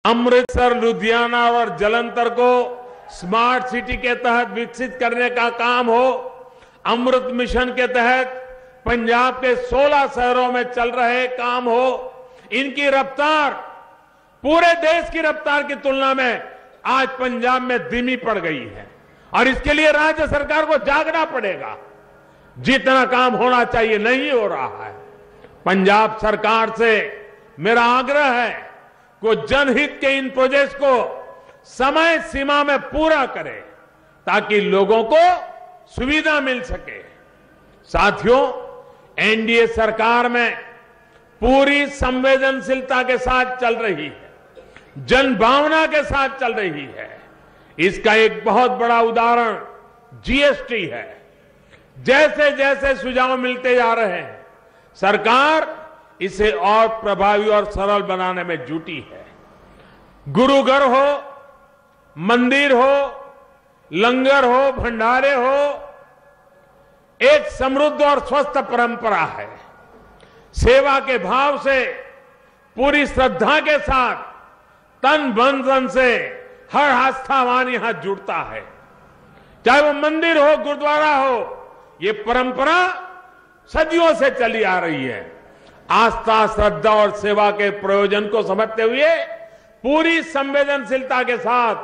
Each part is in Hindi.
अमृतसर, लुधियाना और जालंधर को स्मार्ट सिटी के तहत विकसित करने का काम हो, अमृत मिशन के तहत पंजाब के 16 शहरों में चल रहे काम हो, इनकी रफ्तार पूरे देश की रफ्तार की तुलना में आज पंजाब में धीमी पड़ गई है और इसके लिए राज्य सरकार को जागना पड़ेगा। जितना काम होना चाहिए नहीं हो रहा है। पंजाब सरकार से मेरा आग्रह है कि जनहित के इन प्रोजेक्ट्स को समय सीमा में पूरा करें ताकि लोगों को सुविधा मिल सके। साथियों, एनडीए सरकार में पूरी संवेदनशीलता के साथ चल रही है, जनभावना के साथ चल रही है। इसका एक बहुत बड़ा उदाहरण जीएसटी है। जैसे जैसे सुझाव मिलते जा रहे हैं, सरकार इसे और प्रभावी और सरल बनाने में जुटी है। गुरुघर हो, मंदिर हो, लंगर हो, भंडारे हो, एक समृद्ध और स्वस्थ परंपरा है। सेवा के भाव से, पूरी श्रद्धा के साथ, तन मन धन से हर आस्थावान यहां जुड़ता है। चाहे वो मंदिर हो, गुरुद्वारा हो, ये परंपरा सदियों से चली आ रही है। आस्था, श्रद्धा और सेवा के प्रयोजन को समझते हुए पूरी संवेदनशीलता के साथ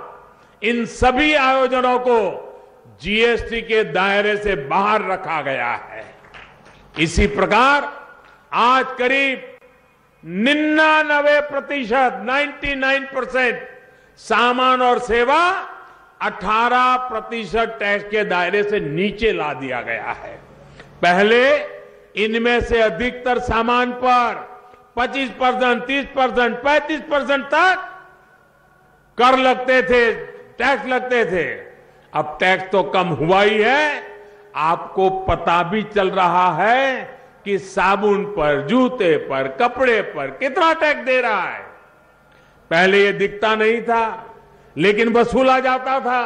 इन सभी आयोजनों को जीएसटी के दायरे से बाहर रखा गया है। इसी प्रकार आज करीब 99% सामान और सेवा 18% टैक्स के दायरे से नीचे ला दिया गया है। पहले इनमें से अधिकतर सामान पर 25%, 30%, 35% तक कर लगते थे, टैक्स लगते थे। अब टैक्स तो कम हुआ ही है। आपको पता भी चल रहा है कि साबुन पर, जूते पर, कपड़े पर कितना टैक्स दे रहा है। पहले ये दिखता नहीं था, लेकिन वसूला जाता था।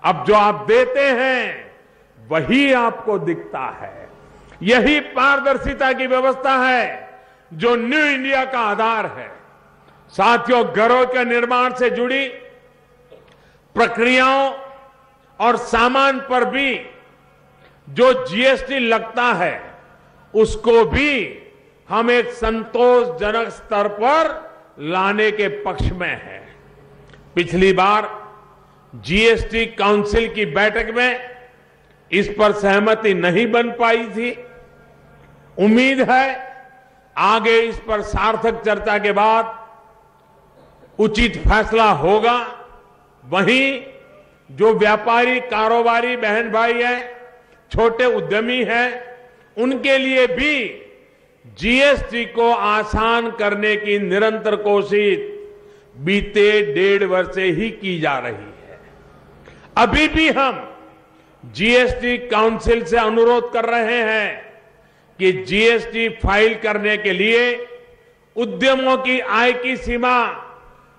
अब जो आप देते हैं वही आपको दिखता है। यही पारदर्शिता की व्यवस्था है जो न्यू इंडिया का आधार है। साथियों, घरों के निर्माण से जुड़ी प्रक्रियाओं और सामान पर भी जो जीएसटी लगता है, उसको भी हम एक संतोषजनक स्तर पर लाने के पक्ष में हैं। पिछली बार जीएसटी काउंसिल की बैठक में इस पर सहमति नहीं बन पाई थी। उम्मीद है आगे इस पर सार्थक चर्चा के बाद उचित फैसला होगा। वहीं जो व्यापारी, कारोबारी बहन भाई हैं, छोटे उद्यमी हैं, उनके लिए भी जीएसटी को आसान करने की निरंतर कोशिश बीते 1.5 वर्ष से ही की जा रही है। अभी भी हम जीएसटी काउंसिल से अनुरोध कर रहे हैं कि जीएसटी फाइल करने के लिए उद्यमों की आय की सीमा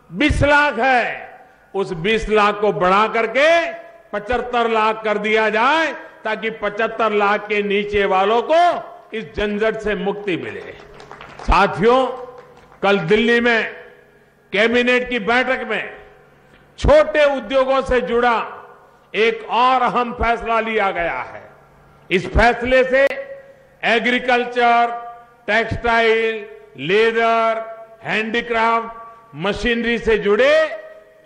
20 लाख है। उस 20 लाख को बढ़ा करके 75 लाख कर दिया जाए ताकि 75 लाख के नीचे वालों को इस झंझट से मुक्ति मिले। साथियों, कल दिल्ली में कैबिनेट की बैठक में छोटे उद्योगों से जुड़ा एक और अहम फैसला लिया गया है। इस फैसले से agriculture, textile, leather, handicraft, machinery से जुड़े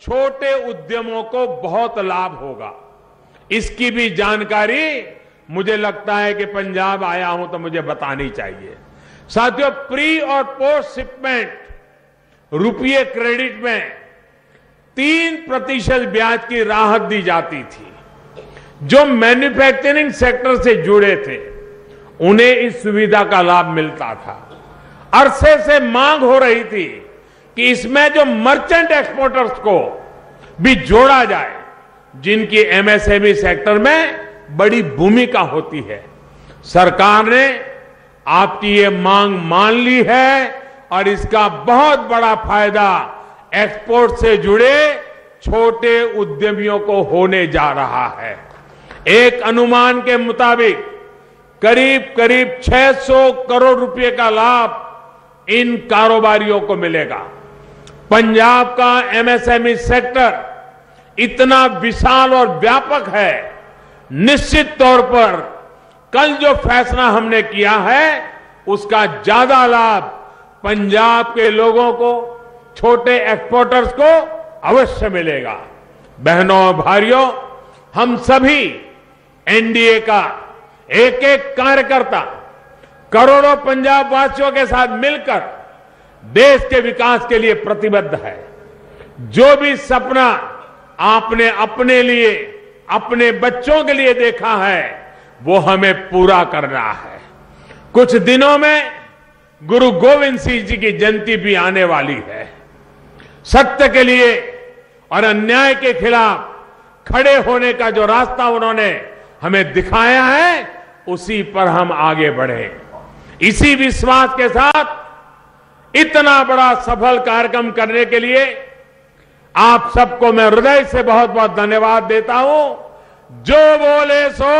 छोटे उद्यमों को बहुत लाभ होगा। इसकी भी जानकारी मुझे लगता है कि पंजाब आया हूं तो मुझे बतानी चाहिए। साथियों, प्री और पोस्ट शिपमेंट रुपये क्रेडिट में 3% ब्याज की राहत दी जाती थी। जो मैन्युफैक्चरिंग सेक्टर से जुड़े थे उन्हें इस सुविधा का लाभ मिलता था। अरसे से मांग हो रही थी कि इसमें जो मर्चेंट एक्सपोर्टर्स को भी जोड़ा जाए, जिनकी एमएसएमई सेक्टर में बड़ी भूमिका होती है। सरकार ने आपकी ये मांग मान ली है और इसका बहुत बड़ा फायदा एक्सपोर्ट से जुड़े छोटे उद्यमियों को होने जा रहा है। एक अनुमान के मुताबिक करीब 600 करोड़ रुपए का लाभ इन कारोबारियों को मिलेगा। पंजाब का एमएसएमई सेक्टर इतना विशाल और व्यापक है, निश्चित तौर पर कल जो फैसला हमने किया है उसका ज्यादा लाभ पंजाब के लोगों को, छोटे एक्सपोर्टर्स को अवश्य मिलेगा। बहनों और भाइयों, हम सभी एनडीए का एक एक कार्यकर्ता करोड़ों पंजाब वासियों के साथ मिलकर देश के विकास के लिए प्रतिबद्ध है। जो भी सपना आपने अपने लिए, अपने बच्चों के लिए देखा है, वो हमें पूरा करना है। कुछ दिनों में गुरु गोविंद सिंह जी की जयंती भी आने वाली है। सत्य के लिए और अन्याय के खिलाफ खड़े होने का जो रास्ता उन्होंने हमें दिखाया है, उसी पर हम आगे बढ़े। इसी विश्वास के साथ इतना बड़ा सफल कार्यक्रम करने के लिए आप सबको मैं हृदय से बहुत बहुत धन्यवाद देता हूं। जो बोले सो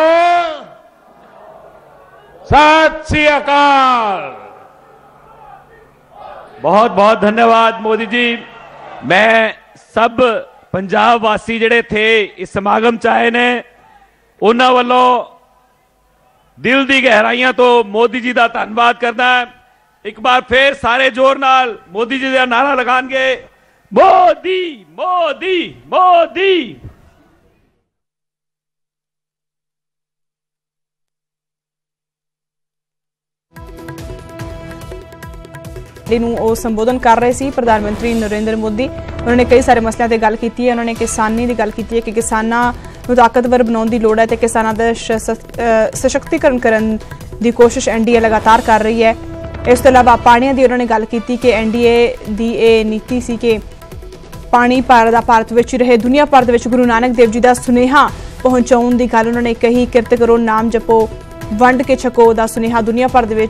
सत श्री अकाल। बहुत बहुत धन्यवाद मोदी जी। मैं सब पंजाब वासी जिहड़े थे इस समागम च आए ने, उन्हां वल्लों दिल दी गहराइयां तो मोदी जी का धन्यवाद करना है। एक बार फिर सारे जोर नाल मोदी जी का नारा लगाएंगे, मोदी मोदी मोदी। संबोधन कर रहे सी प्रधानमंत्री नरेंद्र मोदी। उन्होंने कई सारे मसलों पर गल की है। उन्होंने किसानी की गल की है कि किसानों को ताकतवर बनाने की लोड़ है तो किसानों का सशक्तिकरण करने की कोशिश एनडीए लगातार कर रही है। इस तो इलावा पानी की उन्होंने गल की कि एनडीए की यह नीति सी कि पानी भारत में रहे, दुनिया भर में गुरु नानक देव जी का सुनेहा पहुंचाने की गल उन्होंने कही। किरत करो, नाम जपो, वंड के छको का सुनेहा दुनिया भर में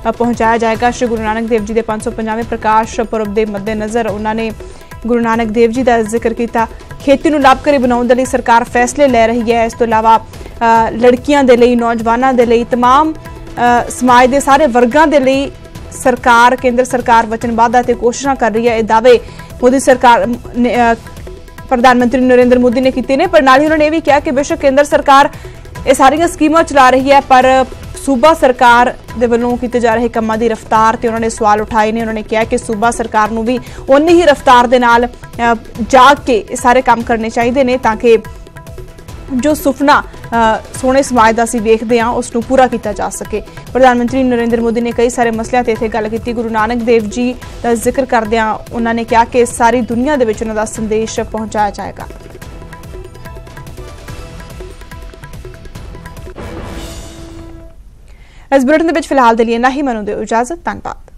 पहुंचाया जाएगा। श्री गुरु नानक देव जी के 550वें प्रकाश पुरब के मद्देनज़र उन्होंने गुरु नानक देव जी का जिक्र किया। खेती को लाभकारी बनाने के सरकार फैसले ले रही है। इस तो इलावा लड़कियों के लिए, नौजवानों के लिए, तमाम समाज के सारे वर्गों के लिए सरकार, केंद्र सरकार वचनबद्ध है, कोशिशें कर रही है। ये दावे मोदी सरकार प्रधानमंत्री नरेंद्र मोदी ने किए ने, पर नाल ही उन्होंने यह भी कहा कि बेशक केंद्र सरकार ये सारियां स्कीमां चला रही है, पर सूबा सरकार दे वल्लों किए जा रहे कामां दी रफ्तार ते उन्होंने सवाल उठाए ने। उन्होंने कहा कि सूबा सरकार नूं भी उन्नी ही रफ्तार दे नाल जाग के सारे काम करने चाहिए ने, ताकि जो सुपना सोहने समाज का असीं वेखदे हां उसनूं पूरा किया जा सके। प्रधानमंत्री नरेंद्र मोदी ने कई सारे मसलिਆਂ ते इत्थे गल कीती। गुरु नानक देव जी का जिक्र करदिआं उन्होंने कहा कि सारी दुनिया दे विच उन्हां दा संदेश पहुंचाया जाएगा। इस बुलेटिन दे विच फिलहाल दे लिए ना ही मैनूं दिओ इजाजत। धन्यवाद।